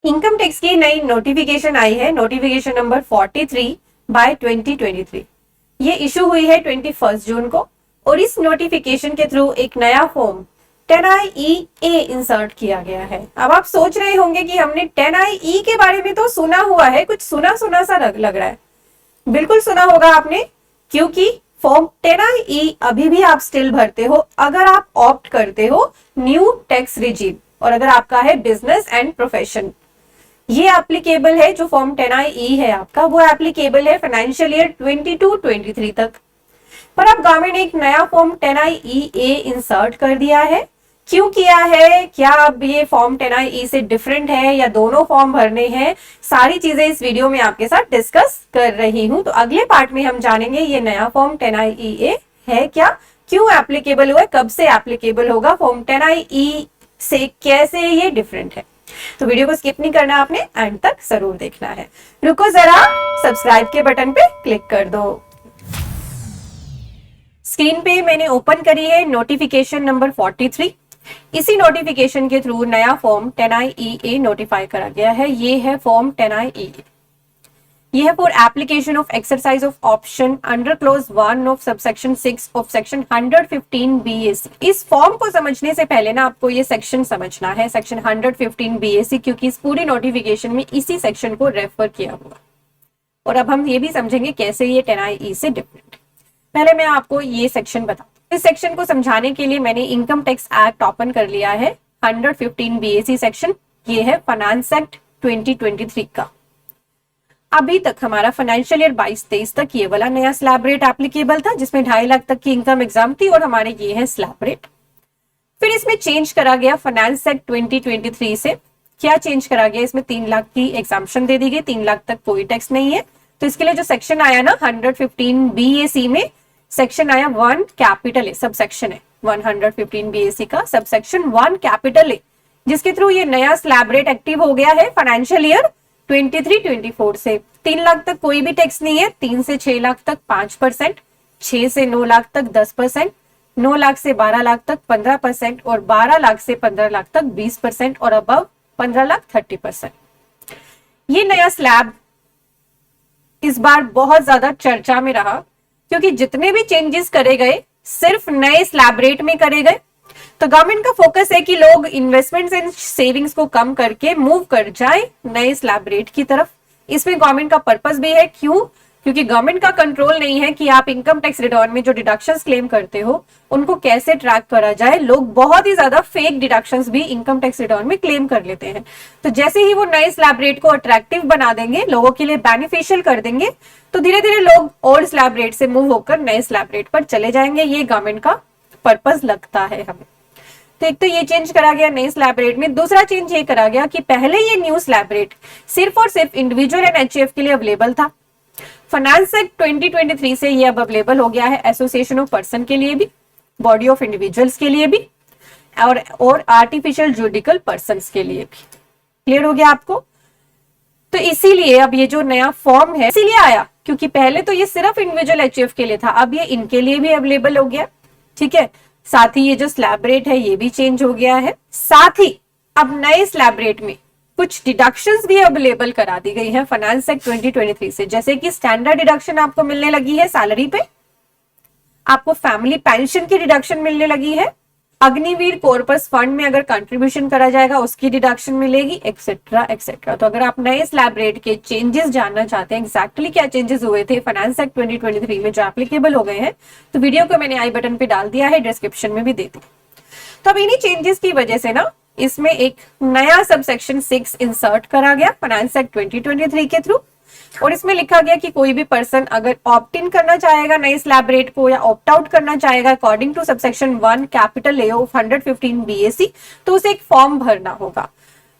Income tax की नई notification आई है, नोटिफिकेशन नंबर 43/2023। ये इशू हुई है 21 जून को और इस नोटिफिकेशन के थ्रू एक नया फॉर्म 10IE इंसर्ट किया गया है। अब आप सोच रहे होंगे कि हमने 10IE के बारे में तो सुना हुआ है, कुछ सुना सुना सा लग रहा है। बिल्कुल सुना होगा आपने, क्योंकि फॉर्म 10IE अभी भी आप स्टिल भरते हो अगर आप ऑप्ट करते हो न्यू टैक्स रिजीम, और अगर आपका है बिजनेस एंड प्रोफेशन। ये एप्लीकेबल है, जो फॉर्म 10IE है आपका, वो एप्लीकेबल है फाइनेंशियल ईयर 22-23 तक। पर अब गवर्नमेंट ने एक नया फॉर्म 10IE इंसर्ट कर दिया है। क्यों किया है, क्या अब ये फॉर्म 10IE से डिफरेंट है या दोनों फॉर्म भरने हैं, सारी चीजें इस वीडियो में आपके साथ डिस्कस कर रही हूं। तो अगले पार्ट में हम जानेंगे ये नया फॉर्म 10IE है क्या, क्यों एप्लीकेबल हुआ है, कब से एप्लीकेबल होगा, फॉर्म 10IE से कैसे ये डिफरेंट है। तो वीडियो को स्किप नहीं करना, आपने एंड तक जरूर देखना है। रुको जरा, सब्सक्राइब के बटन पे क्लिक कर दो। स्क्रीन पे मैंने ओपन करी है नोटिफिकेशन नंबर 43। इसी नोटिफिकेशन के थ्रू नया फॉर्म 10IE नोटिफाई करा गया है। ये है फॉर्म 10IE। ये है for application of exercise of option under close 1 of subsection 6 of section 115 BAC। इस फॉर्म को समझने से पहले ना आपको ये सेक्शन समझना है, सेक्शन 115 BAC, क्योंकि इस पूरी नोटिफिकेशन में इसी सेक्शन को रेफर किया हुआ। और अब हम ये भी समझेंगे कैसे ये 10IE से डिफरेंट। पहले मैं आपको ये सेक्शन बता, इस सेक्शन को समझाने के लिए मैंने इनकम टैक्स एक्ट ओपन कर लिया है, 115 BAC सेक्शन। ये है फाइनेंस एक्ट 2023 का। अभी तक हमारा फाइनेंशियल ईयर 22-23 तक ये वाला नया स्लैब रेट एप्लीकेबल था, जिसमें 2.5 लाख तक की इनकम एग्जाम थी, और हमारे ये है स्लैब रेट। फिर इसमें चेंज करा गया फाइनेंस एक्ट 2023 से। क्या चेंज करा गया, इसमें 3 लाख की एग्जाम्पशन दे दी गई, 3 लाख तक कोई टैक्स नहीं है। तो इसके लिए जो सेक्शन आया ना 115 BAC में, सेक्शन आया 1 कैपिटल ए, सब सेक्शन है 115 BAC का सब सेक्शन 1 कैपिटल ए, जिसके थ्रू ये नया स्लैब रेट एक्टिव हो गया है फाइनेंशियल ईयर 23-24 से। 3 लाख तक कोई भी टैक्स नहीं है, 3 से 6 लाख तक 5%, 6 से 9 लाख तक 10%, 9 लाख से 12 लाख तक 15%, और 12 लाख से 15 लाख तक 20%, और अबव 15 लाख 30%। ये नया स्लैब इस बार बहुत ज्यादा चर्चा में रहा, क्योंकि जितने भी चेंजेस करे गए सिर्फ नए स्लैब रेट में करे गए। तो गवर्नमेंट का फोकस है कि लोग इन्वेस्टमेंट्स एंड सेविंग्स को कम करके मूव कर जाए नए स्लैब रेट की तरफ। इसमें गवर्नमेंट का पर्पस भी है, क्यों, क्योंकि गवर्नमेंट का कंट्रोल नहीं है कि आप इनकम टैक्स रिटर्न में जो डिडक्शंस क्लेम करते हो उनको कैसे ट्रैक करा जाए। लोग बहुत ही ज्यादा फेक डिडक्शंस भी इनकम टैक्स रिटर्न में क्लेम कर लेते हैं। तो जैसे ही वो नए स्लैब रेट को अट्रैक्टिव बना देंगे, लोगों के लिए बेनिफिशियल कर देंगे, तो धीरे धीरे लोग ओल्ड स्लैब रेट से मूव होकर नए स्लैब रेट पर चले जाएंगे। ये गवर्नमेंट का पर्पस लगता है हमें। तो एक तो ये चेंज करा गया नए स्लैब रेट में। दूसरा चेंज ये करा गया कि पहले ये न्यू स्लैब रेट सिर्फ और सिर्फ इंडिविजुअल एंड HUF के लिए अवेलेबल था। फाइनेंस एक्ट 2023 से ये अब अवेलेबल हो गया है एसोसिएशन ऑफ पर्सन के लिए भी, बॉडी ऑफ इंडिविजुअल्स के लिए भी, और आर्टिफिशियल जुडिकल पर्संस के लिए भी। क्लियर हो गया आपको? तो इसीलिए अब ये जो नया फॉर्म है इसीलिए आया, क्योंकि पहले तो ये सिर्फ इंडिविजुअल HUF के लिए था, अब ये इनके लिए भी अवेलेबल हो गया। ठीक है, साथ ही ये जो स्लैब रेट है ये भी चेंज हो गया है। साथ ही अब नए स्लैब रेट में कुछ डिडक्शंस भी अवेलेबल करा दी गई है फाइनेंस एक्ट 2023 से, जैसे कि स्टैंडर्ड डिडक्शन आपको मिलने लगी है सैलरी पे, आपको फैमिली पेंशन की डिडक्शन मिलने लगी है, अग्निवीर कॉर्पस फंड में अगर कंट्रीब्यूशन करा जाएगा उसकी डिडक्शन मिलेगी, एक्सेट्रा एक्सेट्रा। तो अगर आप नए स्लैब रेट के चेंजेस जानना चाहते हैं, एग्जैक्टली क्या चेंजेस हुए थे फाइनेंस एक्ट 2023 में जो एप्लीकेबल हो गए हैं, तो वीडियो को मैंने आई बटन पे डाल दिया है, डिस्क्रिप्शन में भी दे दी। तो अब इन्हीं चेंजेस की वजह से ना इसमें एक नया सब सेक्शन 6 इंसर्ट करा गया फाइनेंस एक्ट 2023 के थ्रू, और इसमें लिखा गया कि कोई भी पर्सन अगर ऑप्ट इन करना चाहेगा नए स्लैब रेट को या ऑप्ट आउट करना चाहेगा according to subsection 1 capital A of 115 BAC, तो उसे एक फॉर्म भरना होगा।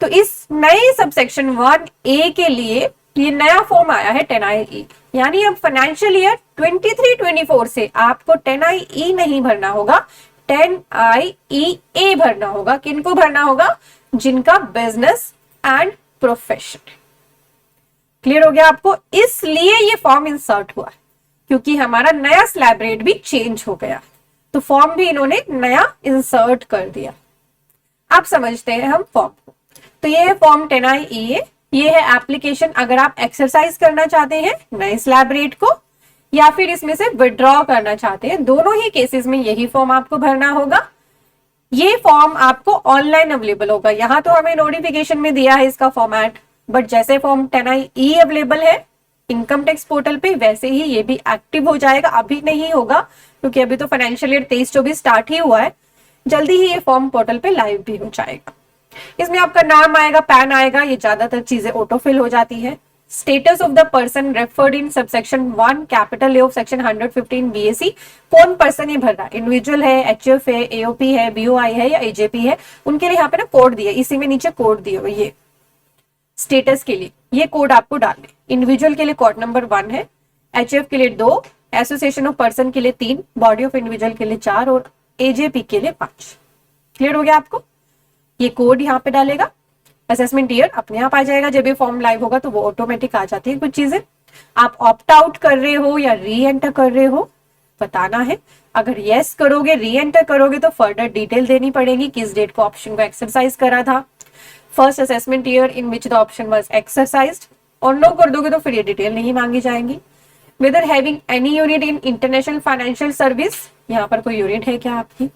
तो इस नए सबसेक्शन 1A के लिए ये नया फॉर्म आया है 10IE, यानी अब फाइनेंशियल ईयर 23-24 से आपको 10IE नहीं भरना होगा, 10IEA भरना होगा। किनको भरना होगा? जिनका बिजनेस एंड प्रोफेशन। क्लियर हो गया आपको? इसलिए ये फॉर्म इंसर्ट हुआ, क्योंकि हमारा नया स्लैब रेट भी चेंज हो गया, तो फॉर्म भी इन्होंने नया इंसर्ट कर दिया। अब समझते हैं हम फॉर्म को। तो ये है फॉर्म 10I ये है एप्लीकेशन अगर आप एक्सरसाइज करना चाहते हैं नए स्लैब रेट को या फिर इसमें से विड्रॉ करना चाहते हैं, दोनों ही केसेस में यही फॉर्म आपको भरना होगा। ये फॉर्म आपको ऑनलाइन अवेलेबल होगा। यहाँ तो हमें नोटिफिकेशन में दिया है इसका फॉर्मेट, बट जैसे फॉर्म 10I अवेलेबल है इनकम टैक्स पोर्टल पे वैसे ही ये भी एक्टिव हो जाएगा। अभी नहीं होगा क्योंकि अभी तो फाइनेंशियल ईयर 23-24 स्टार्ट ही हुआ है, जल्दी ही ये फॉर्म पोर्टल पे लाइव भी हो जाएगा। इसमें आपका नाम आएगा, पैन आएगा, ये ज्यादातर चीजें ऑटोफिल हो जाती है। Status of the person referred in subsection 1 capital A of section 115 BAC, कौन पर्सन ये भर रहा है, इंडिविजुअल है, HF है, AOP है, BOI है या AJP है, उनके लिए यहाँ पे ना कोड दिया, इसी में नीचे कोड दिए हुए ये स्टेटस के लिए ये कोड आपको डालने। इंडिविजुअल के लिए कोड नंबर 1 है, HF के लिए 2, एसोसिएशन ऑफ पर्सन के लिए 3, बॉडी ऑफ इंडिविजुअल के लिए 4 और AJP के लिए 5। क्लियर हो गया आपको? ये कोड यहाँ पे डालेगा, असेसमेंट ईयर अपने आप आ जाएगा। जब ये फॉर्म लाइव होगा तो वो ऑटोमेटिक आ जाती है कुछ चीजें। आप ऑप्ट आउट कर रहे हो या री एंटर कर रहे हो बताना है। अगर यस करोगे, री एंटर करोगे तो फर्दर डिटेल देनी पड़ेगी, किस डेट को ऑप्शन को एक्सरसाइज करा था, first assessment year in which the option was exercised, और नो कर दोगे तो फिर ये डिटेल नहीं मांगी जाएंगी। Whether having any unit in international financial service, यहाँ पर कोई यूनिट है क्या आपकी,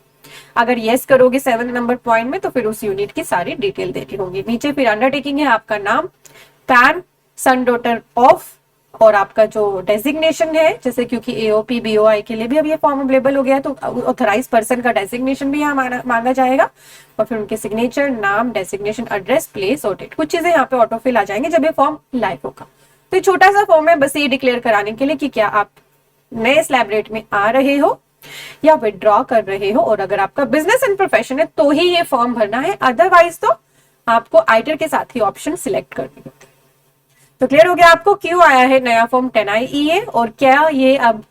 अगर यस करोगे 7 नंबर पॉइंट में तो फिर उस यूनिट की सारी डिटेल देनी होगी। नीचे फिर अंडरटेकिंग है, आपका नाम, पैन, सन डॉटर ऑफ, और आपका जो डेजिग्नेशन है, जैसे क्योंकि AOP BOI के लिए भी अब ये फॉर्म अवेलेबल हो गया है तो ऑथराइज पर्सन का डेजिग्नेशन भी यहाँ मांगा जाएगा, और फिर उनके सिग्नेचर, नाम, डेजिग्नेशन, एड्रेस, प्लेस और डेट, कुछ चीजें यहाँ पे ऑटोफिल आ जाएंगे जब ये फॉर्म लाइव होगा। तो ये छोटा सा फॉर्म है बस ये डिक्लेयर कराने के लिए कि क्या आप नए स्लैब रेट में आ रहे हो या विड्रॉ कर रहे हो, और अगर आपका बिजनेस एंड प्रोफेशन है तो ही ये फॉर्म भरना है, अदरवाइज तो आपको आइटर के साथ ही ऑप्शन सिलेक्ट करनी होती है। तो क्लियर हो गया आपको क्यों आया है नया फॉर्म 10IE और क्या ये अब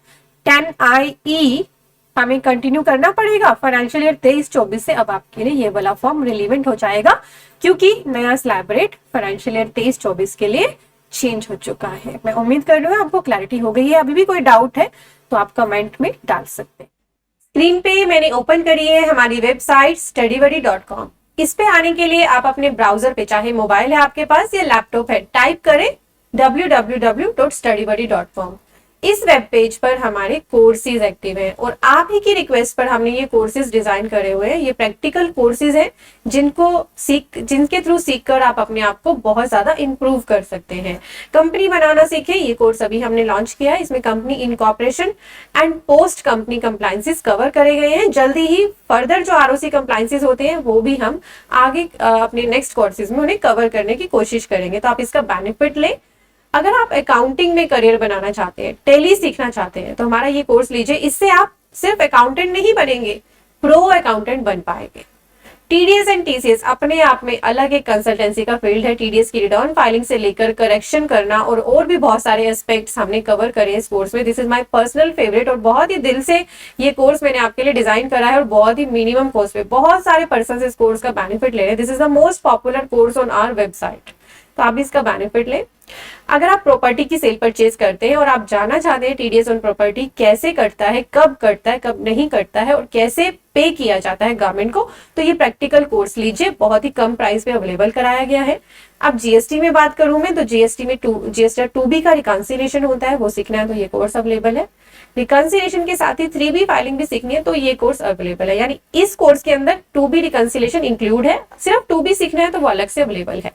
10IE हमें कंटिन्यू करना पड़ेगा फाइनेंशियल ईयर 23-24 से। अब आपके लिए ये वाला फॉर्म रिलीवेंट हो जाएगा क्योंकि नया स्लैब रेट फाइनेंशियल ईयर 23-24 के लिए चेंज हो चुका है। मैं उम्मीद कर रही हूँ आपको क्लैरिटी हो गई है। अभी भी कोई डाउट है तो आप कमेंट में डाल सकते हैं। स्क्रीन पे मैंने ओपन करी है हमारी वेबसाइट studybuddy.com। इस पे आने के लिए आप अपने ब्राउजर पे, चाहे मोबाइल है आपके पास या लैपटॉप है, टाइप करें www.studybuddy.com। इस वेब पेज पर हमारे कोर्सेज एक्टिव हैं और आप ही की रिक्वेस्ट पर हमने ये कोर्सेज डिजाइन करे हुए हैं। ये प्रैक्टिकल कोर्सेज हैं जिनके थ्रू सीखकर आप अपने आप को बहुत ज्यादा इंप्रूव कर सकते हैं। कंपनी बनाना सीखे, ये कोर्स अभी हमने लॉन्च किया है। इसमें company incorporation and post company compliances cover करे गए हैं। जल्दी ही फर्दर जो ROC कंप्लायंसेस होते हैं वो भी हम आगे अपने नेक्स्ट कोर्सेज में उन्हें कवर करने की कोशिश करेंगे, तो आप इसका बेनिफिट लें। अगर आप अकाउंटिंग में करियर बनाना चाहते हैं, टेली सीखना चाहते हैं, तो हमारा ये कोर्स लीजिए। इससे आप सिर्फ अकाउंटेंट नहीं बनेंगे, प्रो अकाउंटेंट बन पाएंगे। TDS एंड TCS अपने आप में अलग एक कंसल्टेंसी का फील्ड है। TDS की रिटर्न फाइलिंग से लेकर करेक्शन करना और भी बहुत सारे एस्पेक्ट्स हमने कवर करे इस कोर्स में। This is my personal favourite और बहुत ही दिल से ये कोर्स मैंने आपके लिए डिजाइन करा है और बहुत ही मिनिमम कॉस्ट पे बहुत सारे पर्सन इस कोर्स का बेनिफिट ले रहे हैं। This is the most popular course on our website, तो आप इसका बेनिफिट लें। अगर आप प्रॉपर्टी की सेल परचेज करते हैं और आप जानना चाहते हैं TDS ऑन प्रॉपर्टी कैसे कटता है, कब कटता है, कब नहीं कटता है और कैसे पे किया जाता है गवर्नमेंट को, तो ये प्रैक्टिकल कोर्स लीजिए। बहुत ही कम प्राइस पे अवेलेबल कराया गया है। अब GST में बात करूं मैं तो GST में GST 2B का रिकंसिलिएशन होता है, वो सीखना है तो ये कोर्स अवेलेबल है। रिकंसिलिएशन के साथ ही 3B फाइलिंग भी सीखनी है तो ये कोर्स अवेलेबल है। यानी इस कोर्स के अंदर 2B रिकंसिलिएशन इंक्लूड है, सिर्फ 2B सीखना है तो वो अलग से अवेलेबल है।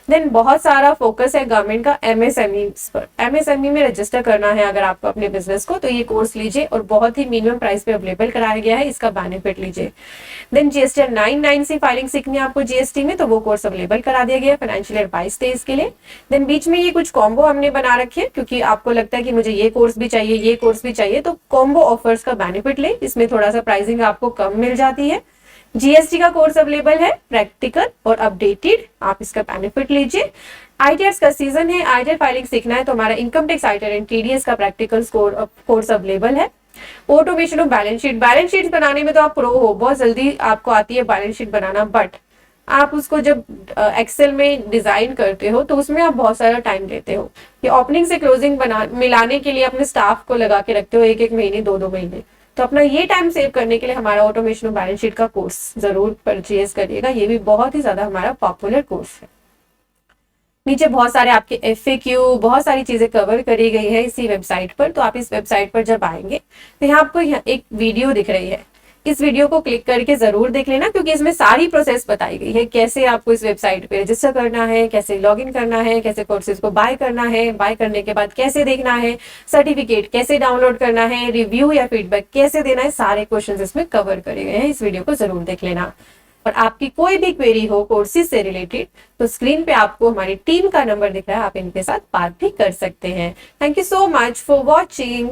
देन बहुत सारा फोकस है गवर्नमेंट का MSME पर। MSME में रजिस्टर करना है अगर आपको अपने बिजनेस को, तो ये कोर्स लीजिए और बहुत ही मिनिमम प्राइस पे अवेलेबल कराया गया है, इसका बेनिफिट लीजिए। देन GST 9(9)C फाइलिंग सीखनी है आपको GST में, तो वो कोर्स अवेलेबल करा दिया गया है फाइनेंशियल ईयर 22-23 के लिए। देन बीच में ये कुछ कॉम्बो हमने बना रखे क्योंकि आपको लगता है कि मुझे ये कोर्स भी चाहिए, ये कोर्स भी चाहिए, तो कॉम्बो ऑफर्स का बेनिफिट ले। इसमें थोड़ा सा प्राइसिंग आपको कम मिल जाती है। GST का कोर्स अवेलेबल है प्रैक्टिकल और अपडेटेड, आप इसका बेनिफिट लीजिए। ITARS का सीजन है, ITAR फाइलिंग सीखना है तो हमारा income tax ITAR and TDS का प्रैक्टिकल कोर्स अवेलेबल है। ऑटोमेशन ऑफ बैलेंस शीट बनाने में तो आप प्रो हो, बहुत जल्दी आपको आती है बैलेंस शीट बनाना, बट आप उसको जब एक्सेल में डिजाइन करते हो तो उसमें आप बहुत सारा टाइम देते हो। ये ओपनिंग से क्लोजिंग मिलाने के लिए अपने स्टाफ को लगा के रखते हो 1-1 महीने, 2-2 महीने, तो अपना ये टाइम सेव करने के लिए हमारा ऑटोमेशन ऑफ बैलेंस शीट का कोर्स जरूर परचेज करिएगा। ये भी बहुत ही ज्यादा हमारा पॉपुलर कोर्स है। नीचे बहुत सारे आपके FAQ, बहुत सारी चीजें कवर करी गई है इसी वेबसाइट पर। तो आप इस वेबसाइट पर जब आएंगे तो यहाँ आपको एक वीडियो दिख रही है, इस वीडियो को क्लिक करके जरूर देख लेना, क्योंकि इसमें सारी प्रोसेस बताई गई है। कैसे आपको इस वेबसाइट पे रजिस्टर करना है, कैसे लॉगिन करना है, कैसे कोर्सेज को बाय करना है, बाय करने के बाद कैसे देखना है, सर्टिफिकेट कैसे डाउनलोड करना है, रिव्यू या फीडबैक कैसे देना है, सारे क्वेश्चन इसमें कवर करे गए हैं। इस वीडियो को जरूर देख लेना। और आपकी कोई भी क्वेरी हो कोर्सेज से रिलेटेड तो स्क्रीन पे आपको हमारी टीम का नंबर दिख रहा है, आप इनके साथ बात भी कर सकते हैं। Thank you so much for watching.